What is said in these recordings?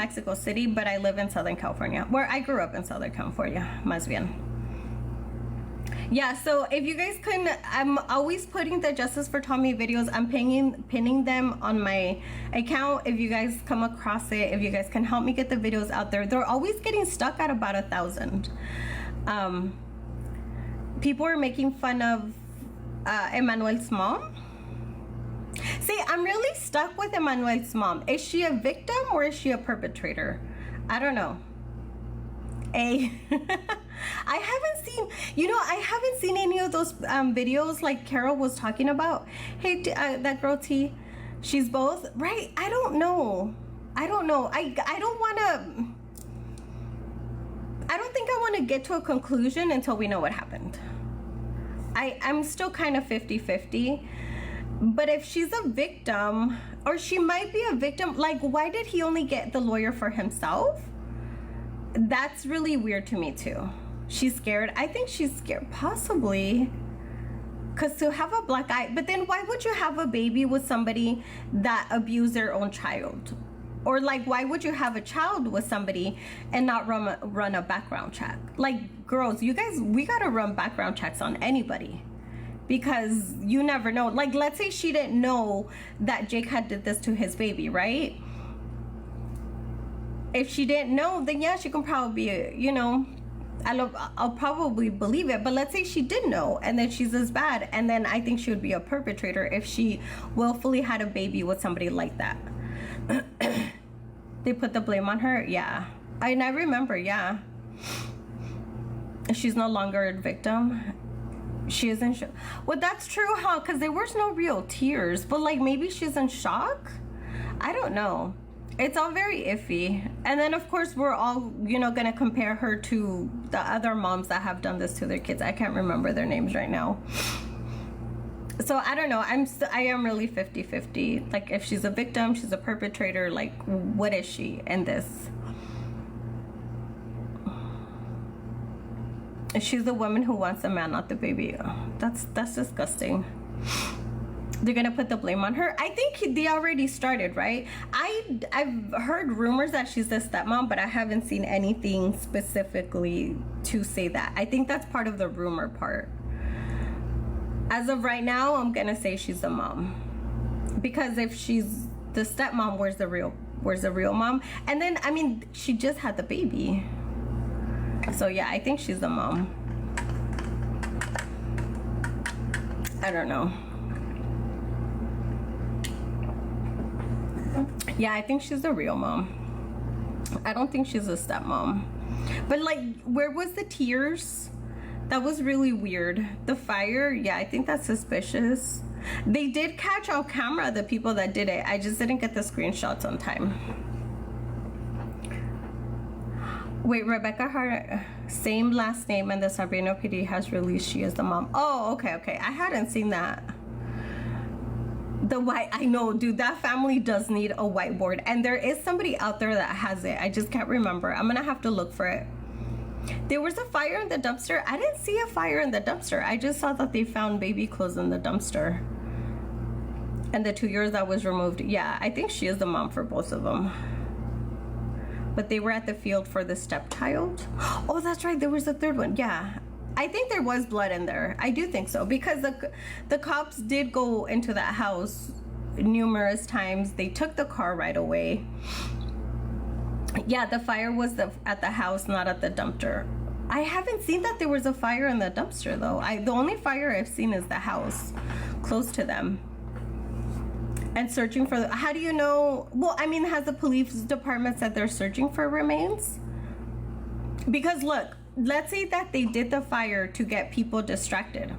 Mexico City, but I live in Southern California, where I grew up in Southern California, más bien. Yeah, so if you guys can, I'm always putting the Justice for Tommy videos. I'm pinning them on my account. If you guys come across it, if you guys can help me get the videos out there. They're always getting stuck at about 1,000. People are making fun of Emmanuel's mom. See, I'm really stuck with Emmanuel's mom. Is she a victim or is she a perpetrator? I don't know. I haven't seen any of those videos like Carol was talking about. Hey, that girl T, she's both, right? I don't know. I don't think I want to get to a conclusion until we know what happened. I'm still kind of 50-50. But if she's a victim, or she might be a victim, like, why did he only get the lawyer for himself? That's really weird to me too. She's scared. I think she's scared, possibly, because to have a black eye. But then why would you have a baby with somebody that abused their own child? Or like, why would you have a child with somebody and not run a background check? Like, girls, you guys, we gotta run background checks on anybody, because you never know. Like, let's say she didn't know that Jake had did this to his baby, right? If she didn't know, then yeah, she can probably be, you know, I'll probably believe it. But let's say she did know, and then she's as bad, and then I think she would be a perpetrator if she willfully had a baby with somebody like that. They put the blame on her. Yeah, and I remember. Yeah, she's no longer a victim. She isn't. Well, that's true, huh? Because there was no real tears, but like maybe she's in shock. I don't know. It's all very iffy. And then of course we're all, you know, gonna compare her to the other moms that have done this to their kids. I can't remember their names right now. So I don't know. I am really 50-50. Like, if she's a victim, she's a perpetrator, like, what is she in this? She's the woman who wants the man, not the baby. Oh, that's disgusting. They're gonna put the blame on her. I think they already started, right? I've heard rumors that she's the stepmom, but I haven't seen anything specifically to say that. I think that's part of the rumor part. As of right now, I'm gonna say she's the mom, because if she's the stepmom, where's the real mom? And then, I mean, she just had the baby, so yeah, I think she's the mom. I don't know. Yeah, I think she's the real mom. I don't think she's a stepmom. But like, where was the tears? That was really weird. The fire, yeah, I think that's suspicious. They did catch on camera the people that did it. I just didn't get the screenshots on time. Wait, Rebecca Hart, same last name, and the Sabrina PD has released she is the mom. Oh, okay. I hadn't seen that. The white, I know, dude, that family does need a whiteboard, and there is somebody out there that has it. I just can't remember. I'm gonna have to look for it. There was a fire in the dumpster. I didn't see a fire in the dumpster. I just saw that they found baby clothes in the dumpster, and the 2 years that was removed. Yeah, I think she is the mom for both of them. But they were at the field for the stepchild. Oh, that's right, there was a third one. Yeah, I think there was blood in there. I do think so, because the cops did go into that house numerous times. They took the car right away. Yeah, the fire was at the house, not at the dumpster. I haven't seen that there was a fire in the dumpster though. The only fire I've seen is the house close to them. And searching for how do you know? Well, I mean, has the police department said they're searching for remains? Because look, let's say that they did the fire to get people distracted.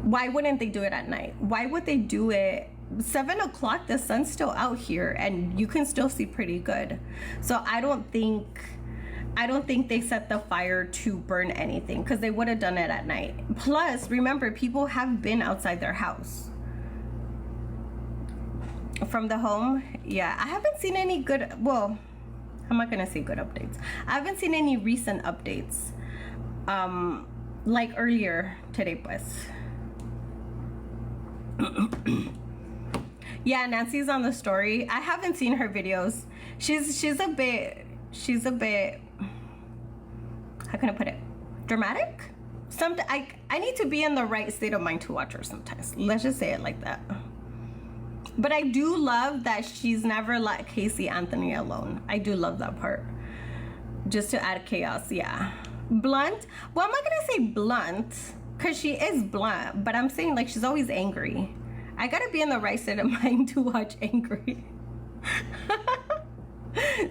Why wouldn't they do it at night? Why would they do it 7 o'clock? The sun's still out here and you can still see pretty good. So I don't think they set the fire to burn anything, because they would have done it at night. Plus, remember, people have been outside their house from the home. Yeah, I haven't seen any good, well, I'm not gonna say good updates. I haven't seen any recent updates like earlier today, pues. Yeah, Nancy's on the story. I haven't seen her videos. She's a bit, how can I put it, dramatic. I need to be in the right state of mind to watch her sometimes. Let's just say it like that. But I do love that she's never let Casey Anthony alone. I do love that part. Just to add chaos, yeah. Blunt. Well, I'm not gonna say blunt, because she is blunt, but I'm saying like she's always angry. I gotta be in the right state of mind to watch angry.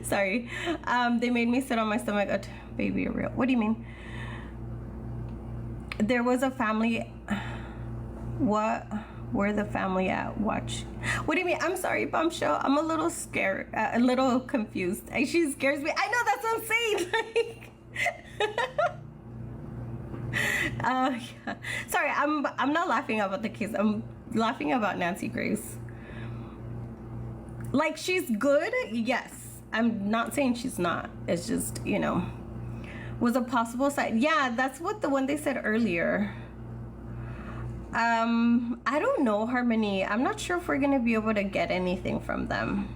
Sorry. They made me sit on my stomach. Baby, you're real. What do you mean? There was a family. What were the family at? Watch. What do you mean? I'm sorry, Bombshell. I'm a little scared, a little confused. She scares me. I know, that's what I'm saying. Like, yeah. Sorry, I'm not laughing about the case. I'm laughing about Nancy Grace. Like, she's good, yes. I'm not saying she's not. It's just, you know, was a possible side. Yeah, that's what the one they said earlier. I don't know, Harmony. I'm not sure if we're gonna be able to get anything from them.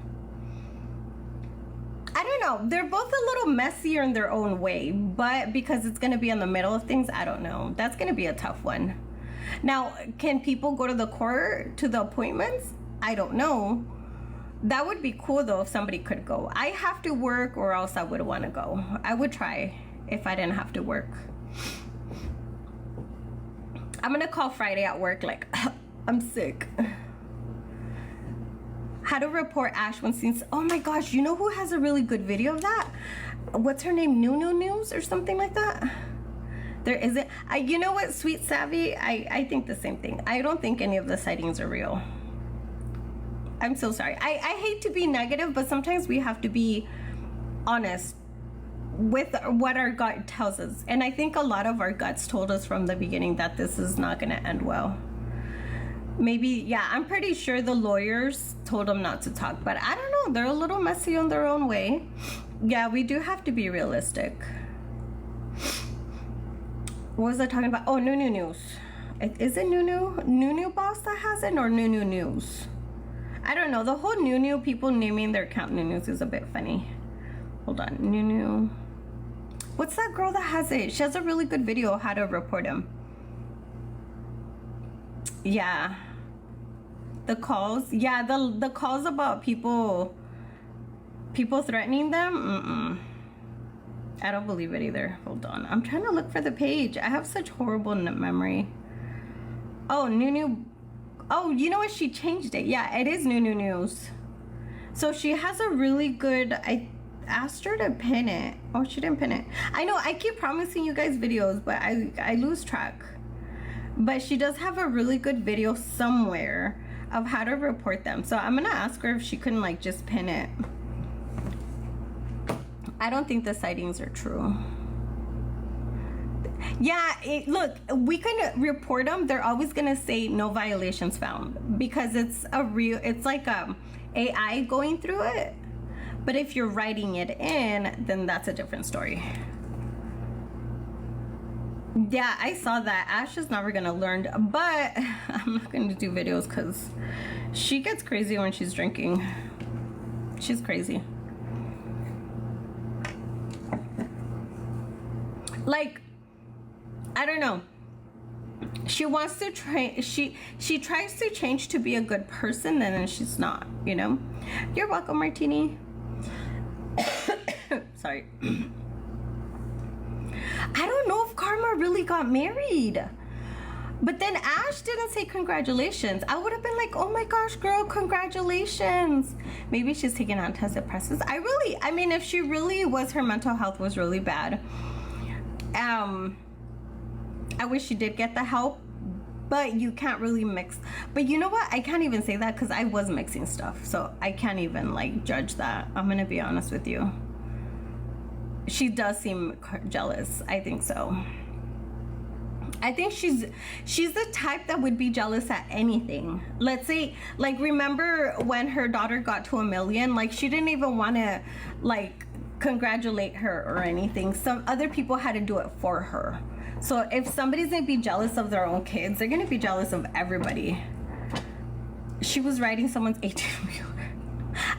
I don't know. They're both a little messier in their own way, but because it's gonna be in the middle of things, I don't know. That's gonna be a tough one. Now, can people go to the court to the appointments? I don't know. That would be cool though if somebody could go. I have to work or else I would want to go. I would try if I didn't have to work. I'm gonna call Friday at work like, I'm sick. How to report Ash when seen. Oh my gosh, you know who has a really good video of that? What's her name? Nunu News or something like that? There isn't. You know what, Sweet Savvy? I think the same thing. I don't think any of the sightings are real. I'm so sorry. I hate to be negative, but sometimes we have to be honest with what our gut tells us. And I think a lot of our guts told us from the beginning that this is not going to end well. Maybe, yeah, I'm pretty sure the lawyers told them not to talk, but I don't know. They're a little messy on their own way. Yeah, we do have to be realistic. What was I talking about? Oh, Nunu News. Is it Nunu Boss that has it, or Nunu News? I don't know. The whole Nunu people naming their account Nunus is a bit funny. Hold on. Nunu. What's that girl that has it? She has a really good video how to report him. Yeah. The calls. Yeah, the calls about people threatening them. I don't believe it either. Hold on. I'm trying to look for the page. I have such horrible memory. Oh, Nunu. Oh, you know what? She changed it. Yeah, it is Nunu News. So she has a really good. I asked her to pin it. Oh, she didn't pin it. I know. I keep promising you guys videos, but I lose track. But she does have a really good video somewhere of how to report them. So I'm gonna ask her if she couldn't like just pin it. I don't think the sightings are true. Yeah, look, we can report them. They're always gonna say no violations found because it's like AI going through it. But if you're writing it in, then that's a different story. Yeah, I saw that. Ash is never gonna learn, but I'm not gonna do videos because she gets crazy when she's drinking. She's crazy. Like, I don't know. She wants to try. She tries to change to be a good person, and then she's not. You know. You're welcome, Martini. Sorry. I don't know if Karma really got married. But then Ash didn't say congratulations. I would have been like, oh my gosh, girl, congratulations. Maybe she's taking antidepressants. I mean, if she really was, her mental health was really bad. I wish she did get the help, but you can't really mix. But you know what? I can't even say that because I was mixing stuff. So I can't even like judge that. I'm going to be honest with you. She does seem jealous. I think so. I think she's the type that would be jealous at anything. Let's say, like, remember when her daughter got to 1 million? Like, she didn't even want to, like, congratulate her or anything. Some other people had to do it for her. So if somebody's gonna be jealous of their own kids, they're gonna be jealous of everybody. She was riding someone's 18-wheeler.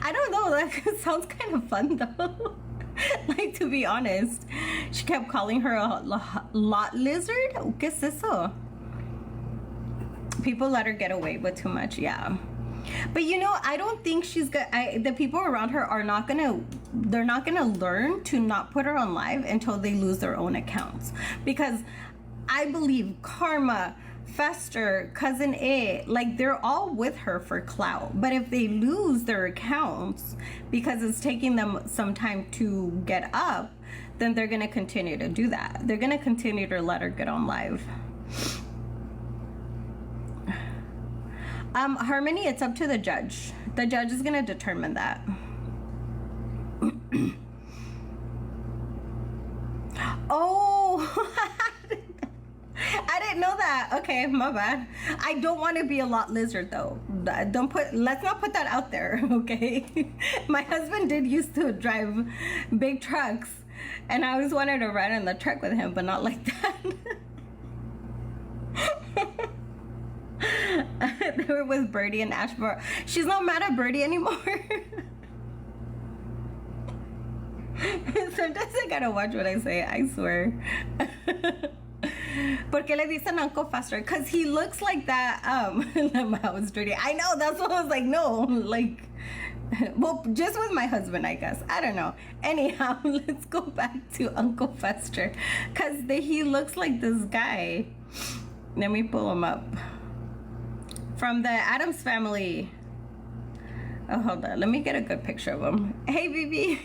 I don't know, that sounds kind of fun though. Like, to be honest, she kept calling her a lot lizard. ¿Qué es eso? People let her get away with too much, yeah. But you know, I don't think she's good. The people around her are not gonna, they're not gonna learn to not put her on live until they lose their own accounts. Because I believe Karma, Fester, Cousin A, like, they're all with her for clout. But if they lose their accounts because it's taking them some time to get up, then they're gonna continue to do that. They're gonna continue to let her get on live. Harmony, it's up to the judge. The judge is gonna determine that. Oh, I didn't know that. Okay, my bad. I don't want to be a lot lizard though. Let's not put that out there, okay? My husband did used to drive big trucks, and I always wanted to ride in the truck with him, but not like that. They were with Birdie and Ashborough. She's not mad at Birdie anymore. Sometimes I gotta watch what I say, I swear. ¿Por qué le dicen Uncle Fester? Because he looks like that. I was dirty. I know, that's what I was like, no. Like, well, just with my husband, I guess. I don't know. Anyhow, let's go back to Uncle Fester. Because he looks like this guy. Let me pull him up. From the Addams Family. Oh, hold on. Let me get a good picture of him. Hey, BB.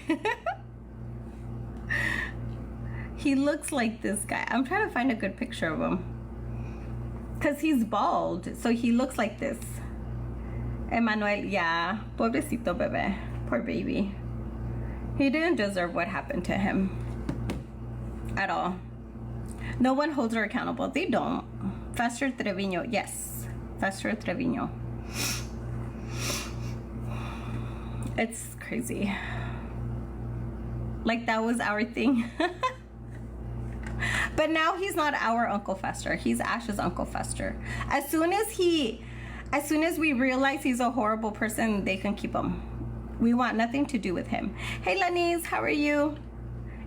He looks like this guy. I'm trying to find a good picture of him. Because he's bald. So he looks like this. Emmanuel, yeah. Pobrecito bebé. Poor baby. He didn't deserve what happened to him. At all. No one holds her accountable. They don't. Fester Trevino. Yes. Fester Trevino. It's crazy. Like, that was our thing. But now he's not our Uncle Fester. He's Ash's Uncle Fester. As soon as we realize he's a horrible person, they can keep him. We want nothing to do with him. Hey, Lenny's, how are you?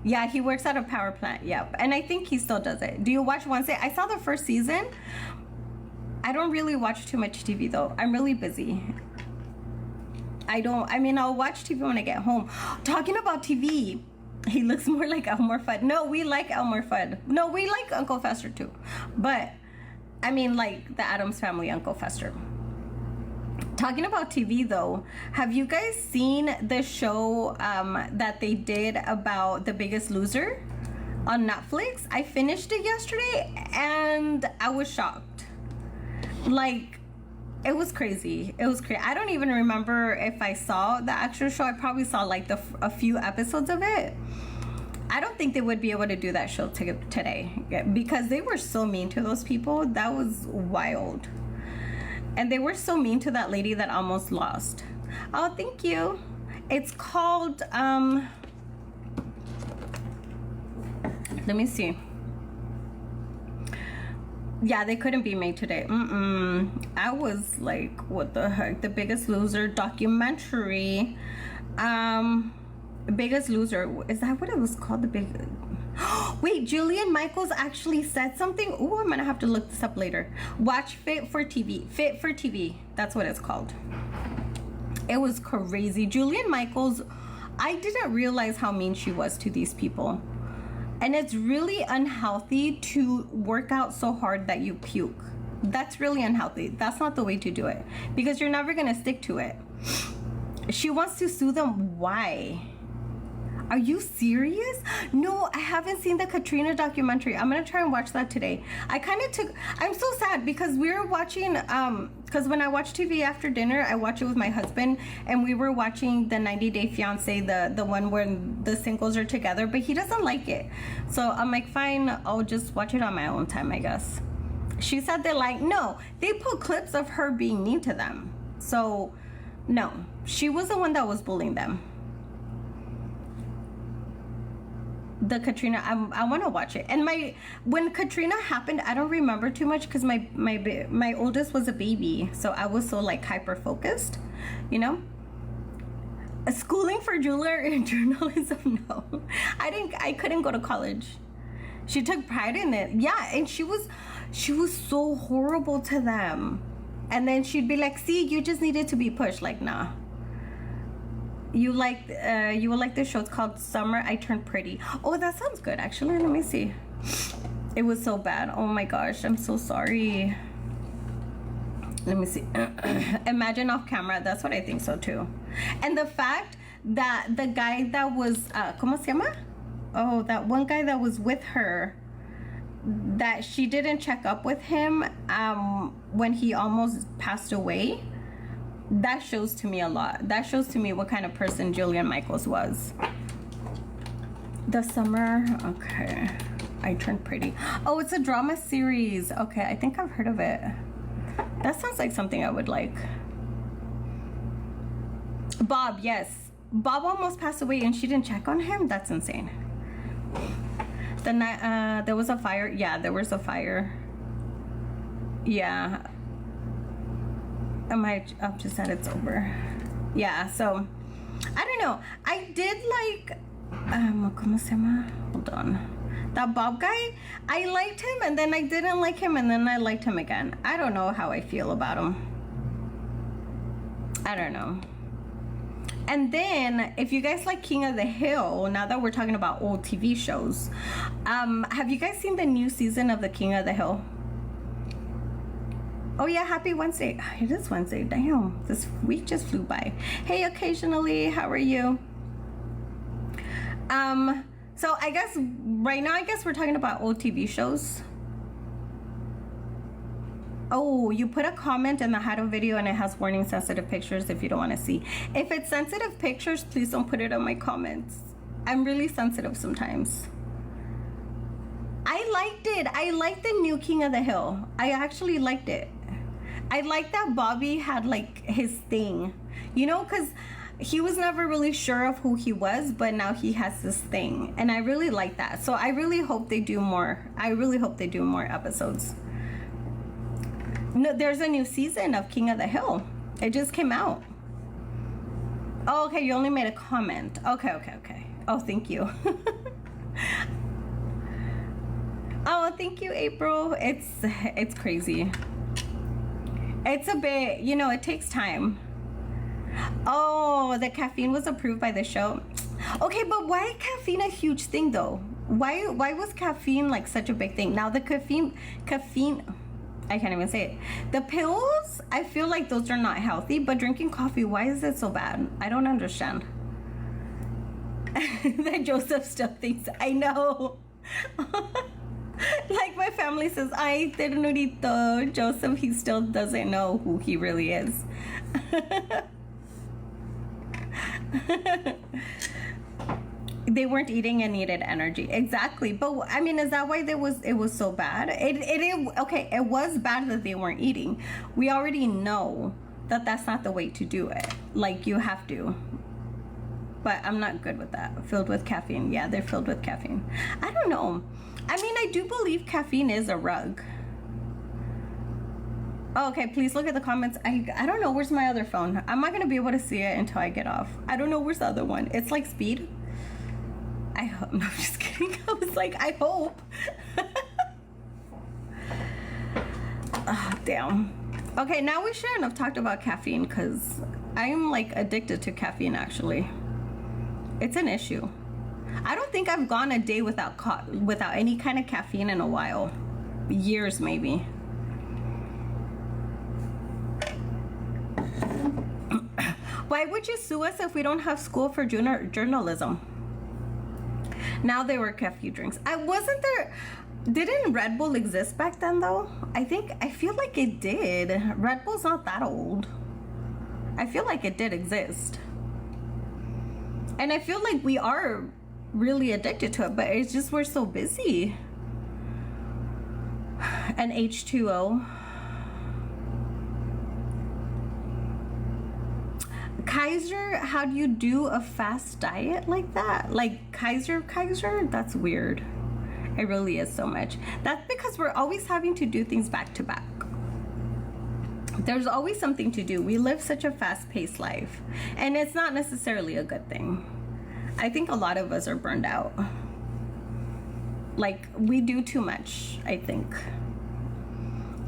Yeah, he works at a power plant. Yep. And I think he still does it. Do you watch Wednesday? I saw the first season. I don't really watch too much TV though. I'm really busy. I'll watch TV when I get home. Talking about TV, he looks more like Elmer Fudd. No, we like Elmer Fudd. No, we like Uncle Fester too. But, I mean, like the Addams Family Uncle Fester. Talking about TV though, have you guys seen the show that they did about The Biggest Loser on Netflix? I finished it yesterday and I was shocked. Like, it was crazy. It was crazy. I don't even remember if I saw the actual show. I probably saw like a few episodes of it. I don't think they would be able to do that show today because they were so mean to those people. That was wild. And they were so mean to that lady that almost lost. Oh, thank you. It's called, let me see. Yeah, they couldn't be made today. I was like, what the heck? The Biggest Loser documentary. Biggest Loser. Is that what it was called? The Big... Wait, Julian Michaels actually said something? Oh, I'm gonna have to look this up later. Watch Fit for TV. Fit for TV. That's what it's called. It was crazy. Julian Michaels, I didn't realize how mean she was to these people. And it's really unhealthy to work out so hard that you puke. That's really unhealthy. That's not the way to do it. Because you're never gonna stick to it. She wants to sue them. Why? Are you serious? No, I haven't seen the Katrina documentary. I'm gonna try and watch that today. I'm so sad because we were watching, because when I watch TV after dinner, I watch it with my husband, and we were watching the 90 Day Fiance, the one where the singles are together, but he doesn't like it. So I'm like, fine, I'll just watch it on my own time, I guess. She said no, they put clips of her being mean to them. So no, she was the one that was bullying them. The Katrina, I want to watch it. And when Katrina happened, I don't remember too much because my oldest was a baby, so I was so like hyper focused, you know. Schooling for journalism, no. I couldn't go to college. She took pride in it. Yeah, and she was so horrible to them. And then she'd be like, see, you just needed to be pushed. Like, nah. You will like the show. It's called Summer I Turned Pretty. Oh, that sounds good, actually. Let me see. It was so bad. Oh my gosh, I'm so sorry. Let me see. Imagine off camera. That's what I think so too. And the fact that the guy that was, ¿cómo se llama? Oh, that one guy that was with her, that she didn't check up with him when he almost passed away. That shows to me a lot. That shows to me what kind of person Jillian Michaels was. The Summer, okay. I Turned Pretty. Oh, it's a drama series. Okay, I think I've heard of it. That sounds like something I would like. Bob, yes. Bob almost passed away and she didn't check on him? That's insane. The night, there was a fire. Yeah, there was a fire. Yeah. I'm just that it's over. Yeah, so, I don't know. I did like, ¿cómo se llama? Hold on. That Bob guy, I liked him and then I didn't like him and then I liked him again. I don't know how I feel about him. I don't know. And then, if you guys like King of the Hill, now that we're talking about old TV shows, have you guys seen the new season of the King of the Hill? Oh yeah, happy Wednesday. It is Wednesday, damn. This week just flew by. Hey, occasionally, how are you? So I guess right now, we're talking about old TV shows. Oh, you put a comment in the Hado video and it has warning sensitive pictures if you don't want to see. If it's sensitive pictures, please don't put it on my comments. I'm really sensitive sometimes. I liked it. I liked the new King of the Hill. I actually liked it. I liked that Bobby had like his thing, you know, because he was never really sure of who he was, but now he has this thing. And I really like that. So I really hope they do more. I really hope they do more episodes. No, there's a new season of King of the Hill. It just came out. Oh, okay, you only made a comment. Okay. Oh, thank you. Oh, thank you, April. It's crazy. It's a bit, you know, it takes time. Oh, the caffeine was approved by the show. Okay, but why caffeine a huge thing though? Why was caffeine like such a big thing? Now the caffeine, I can't even say it. The pills, I feel like those are not healthy, but drinking coffee, why is it so bad? I don't understand. That Joseph still thinks, I know. Like my family says, ay, ternurito. Joseph, he still doesn't know who he really is. They weren't eating and needed energy. Exactly. But I mean, is that why it was so bad? Okay, it was bad that they weren't eating. We already know that that's not the way to do it. Like, you have to. But I'm not good with that. Filled with caffeine. Yeah, they're filled with caffeine. I don't know. I mean, I do believe caffeine is a rug. Oh, okay, please look at the comments. I don't know. Where's my other phone? I'm not going to be able to see it until I get off. I don't know where's the other one. It's like speed. I hope. No, I'm just kidding. I was like, I hope. Oh, damn. Okay, now we shouldn't have talked about caffeine because I'm like addicted to caffeine, actually. It's an issue. I don't think I've gone a day without any kind of caffeine in a while. Years, maybe. Why would you sue us if we don't have school for journalism? Now they were caffeine drinks. Didn't Red Bull exist back then though? I feel like it did. Red Bull's not that old. I feel like it did exist. And I feel like we are really addicted to it, but it's just we're so busy. And H2O. Kaiser, how do you do a fast diet like that? Like Kaiser, that's weird. It really is so much. That's because we're always having to do things back to back. There's always something to do. We live such a fast-paced life, and it's not necessarily a good thing. I think a lot of us are burned out. Like, we do too much, I think.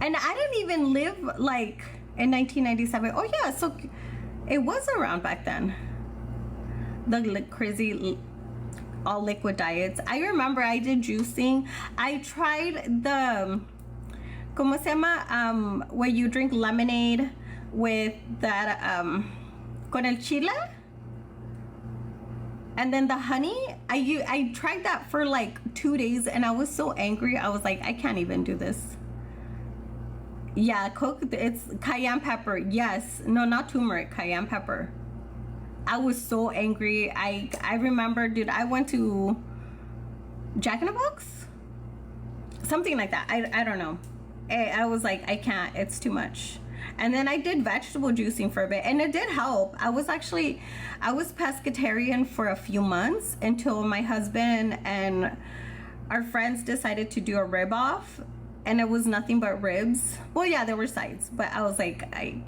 And I didn't even live like in 1997. Oh yeah, so it was around back then. The crazy all liquid diets. I remember I did juicing. I tried the ¿cómo se llama? Where you drink lemonade with that con el chile, and then the honey. I tried that for like 2 days, and I was so angry. I was like, I can't even do this. Yeah, it's cayenne pepper. Yes, no, not turmeric, cayenne pepper. I was so angry. I remember, dude, I went to Jack in the Box, something like that. I don't know. I was like, I can't, it's too much. And then I did vegetable juicing for a bit, and it did help. I was pescatarian for a few months until my husband and our friends decided to do a rib off, and it was nothing but ribs. Well, yeah, there were sides, but I was like, I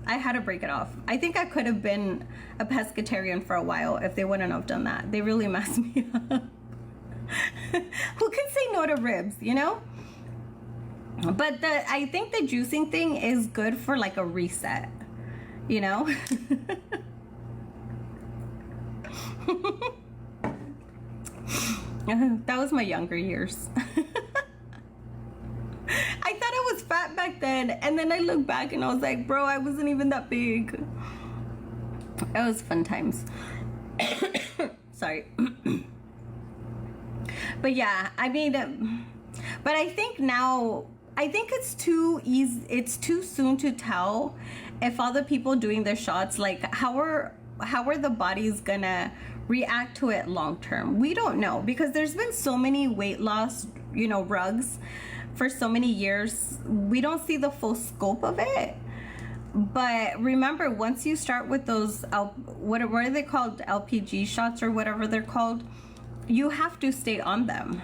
had to break it off. I think I could have been a pescatarian for a while if they wouldn't have done that. They really messed me up. Who can say no to ribs, you know? But I think the juicing thing is good for like a reset, you know? That was my younger years. I thought I was fat back then, and then I look back and I was like, bro, I wasn't even that big. It was fun times. Sorry. But yeah, I mean, but I think now, I think it's too easy, it's too soon to tell if all the people doing the shots, like how are the bodies gonna react to it long term. We don't know, because there's been so many weight loss, you know, drugs for so many years. We don't see the full scope of it. But remember, once you start with those what are they called, LPG shots or whatever they're called, you have to stay on them.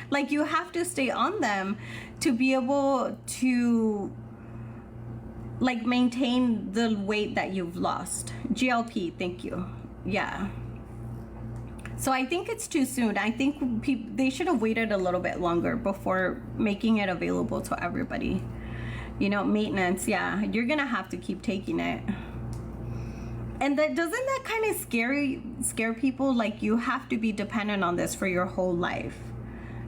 Like, you have to stay on them to be able to like maintain the weight that you've lost. GLP, thank you. Yeah. So I think it's too soon. I think they should have waited a little bit longer before making it available to everybody. You know, maintenance, yeah, you're gonna have to keep taking it. And that doesn't that kind of scare people? Like, you have to be dependent on this for your whole life,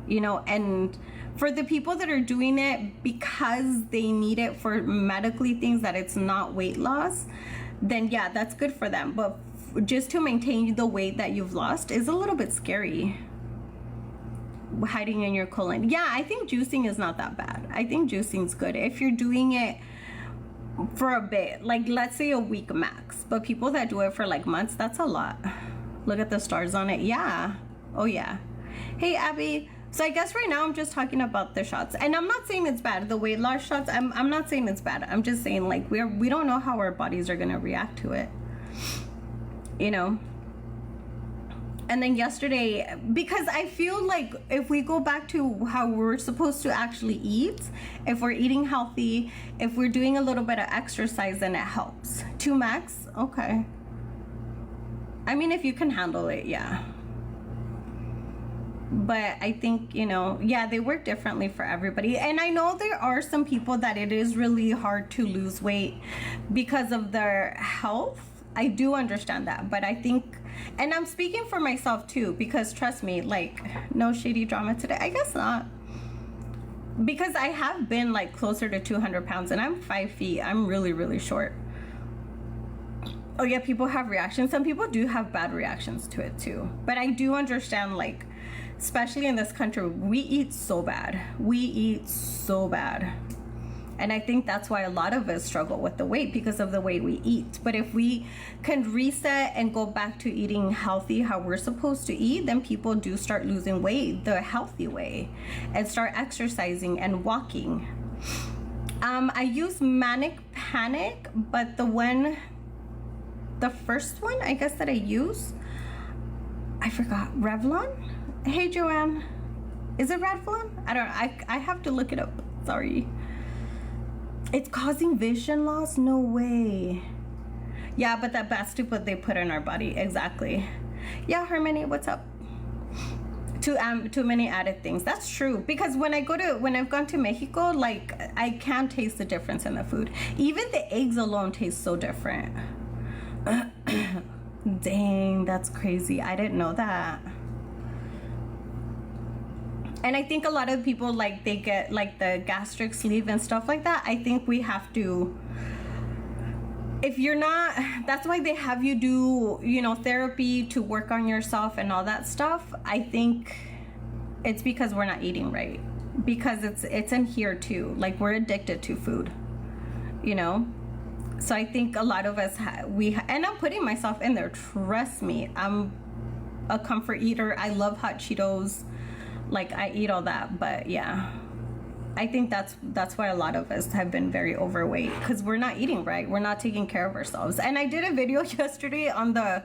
you know. And for the people that are doing it because they need it for medically things, that it's not weight loss, then yeah, that's good for them. But just to maintain the weight that you've lost is a little bit scary. Hiding in your colon. Yeah, I think juicing is not that bad. I think juicing's good if you're doing it for a bit, like let's say a week max. But people that do it for like months, that's a lot. Look at the stars on it. Yeah. Oh yeah. Hey Abby, so I guess right now I'm just talking about the shots, and I'm not saying it's bad, the weight loss shots. I'm not saying it's bad. I'm just saying, like, we don't know how our bodies are gonna react to it, you know. And then yesterday, because I feel like if we go back to how we're supposed to actually eat, if we're eating healthy, if we're doing a little bit of exercise, then it helps. 2 max, okay. I mean, if you can handle it, yeah. But I think, you know, yeah, they work differently for everybody. And I know there are some people that it is really hard to lose weight because of their health. I do understand that, but I think, and I'm speaking for myself too, because trust me, like, no shady drama today. I guess not, because I have been like closer to 200 pounds and I'm 5 feet. I'm really, really short. Oh yeah, people have reactions. Some people do have bad reactions to it too. But I do understand, like, especially in this country, we eat so bad. We eat so bad. And I think that's why a lot of us struggle with the weight, because of the way we eat. But if we can reset and go back to eating healthy, how we're supposed to eat, then people do start losing weight the healthy way and start exercising and walking. I use Manic Panic, but the first one, I guess, that I use, I forgot, Revlon? Hey, Joanne. Is it Revlon? I don't know. I have to look it up. Sorry. It's causing vision loss? No way. Yeah, but that bad stupid they put in our body. Exactly. Yeah, Harmony, what's up? Too many added things. That's true. Because when I've gone to Mexico, like I can't taste the difference in the food. Even the eggs alone taste so different. Dang, that's crazy. I didn't know that. And I think a lot of people, like, they get like the gastric sleeve and stuff like that. I think we have to, if you're not, that's why they have you do, you know, therapy to work on yourself and all that stuff. I think it's because we're not eating right, because it's in here too. Like, we're addicted to food, you know. So I think a lot of us and I'm putting myself in there, trust me. I'm a comfort eater. I love hot Cheetos. Like, I eat all that. But yeah, I think that's why a lot of us have been very overweight, because we're not eating right. We're not taking care of ourselves. And I did a video yesterday on the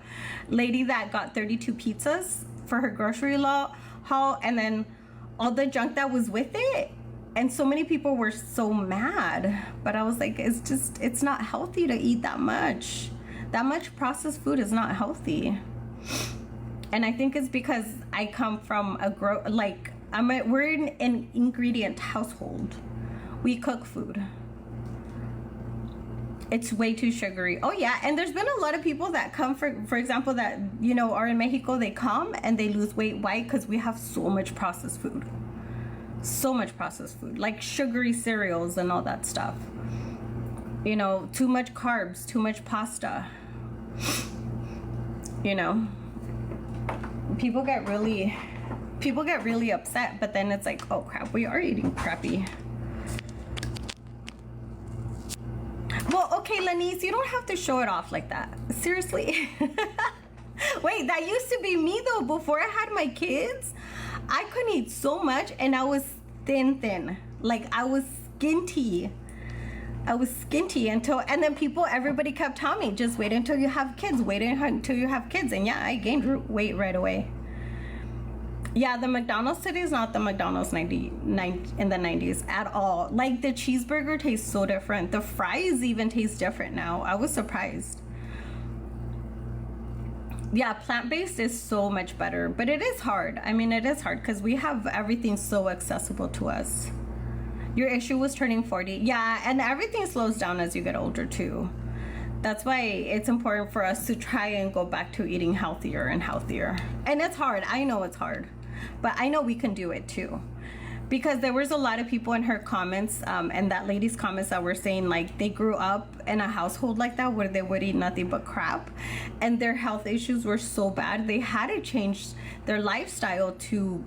lady that got 32 pizzas for her grocery haul, and then all the junk that was with it. And so many people were so mad. But I was like, it's not healthy to eat that much. That much processed food is not healthy. And I think it's because I come from we're in an ingredient household. We cook food. It's way too sugary. Oh yeah, and there's been a lot of people that come, for example, that, you know, are in Mexico. They come and they lose weight. Why? Because we have so much processed food. So much processed food, like sugary cereals and all that stuff. You know, too much carbs, too much pasta. You know, people get really upset, but then it's like, oh crap, we are eating crappy. Well, okay, Lenise, you don't have to show it off like that. Seriously. Wait, that used to be me though. Before I had my kids, I couldn't eat so much, and I was thin. Like, I was skinty until, and then everybody kept telling me, just wait until you have kids, and yeah, I gained weight right away. Yeah, the McDonald's today is not the McDonald's in the 90s at all. Like, the cheeseburger tastes so different. The fries even taste different now. I was surprised. Yeah, plant-based is so much better, but it is hard. I mean, it is hard because we have everything so accessible to us. Your issue was turning 40. Yeah, and everything slows down as you get older too. That's why it's important for us to try and go back to eating healthier and healthier. And it's hard. I know it's hard, but I know we can do it too. Because there was a lot of people in her comments, and that lady's comments, that were saying, like, they grew up in a household like that where they would eat nothing but crap, and their health issues were so bad they had to change their lifestyle to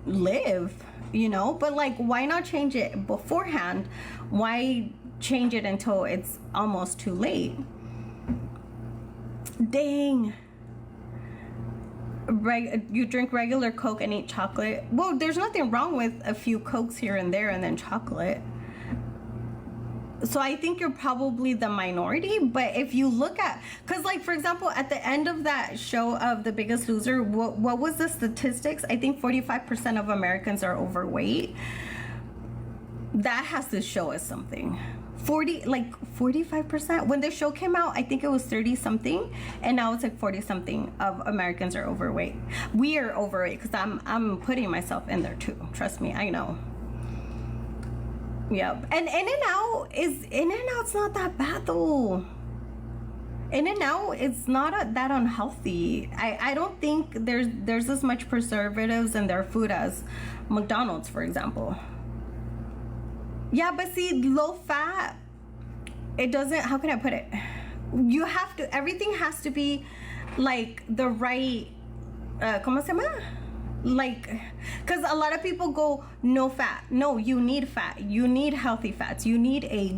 live, you know. But like, why not change it beforehand? Why change it until it's almost too late? Dang. You drink regular Coke and eat chocolate. Well, there's nothing wrong with a few Cokes here and there and then chocolate. So I think you're probably the minority. But if you look at, because like, for example, at the end of that show of The Biggest Loser, what was the statistics? I think 45% of Americans are overweight. That has to show us something. 45%. When the show came out, I think it was 30 something, and now it's like 40 something of Americans are overweight. We are overweight, because I'm putting myself in there too. Trust me, I know. Yep. And In-N-Out's not that bad though. In-N-Out, it's not that unhealthy. I don't think there's as much preservatives in their food as McDonald's, for example. Yeah, but see, low fat, it doesn't, how can I put it? You have to, everything has to be like the right, ¿cómo se llama? Like, because a lot of people go no fat. No, you need fat. You need healthy fats. You need eggs.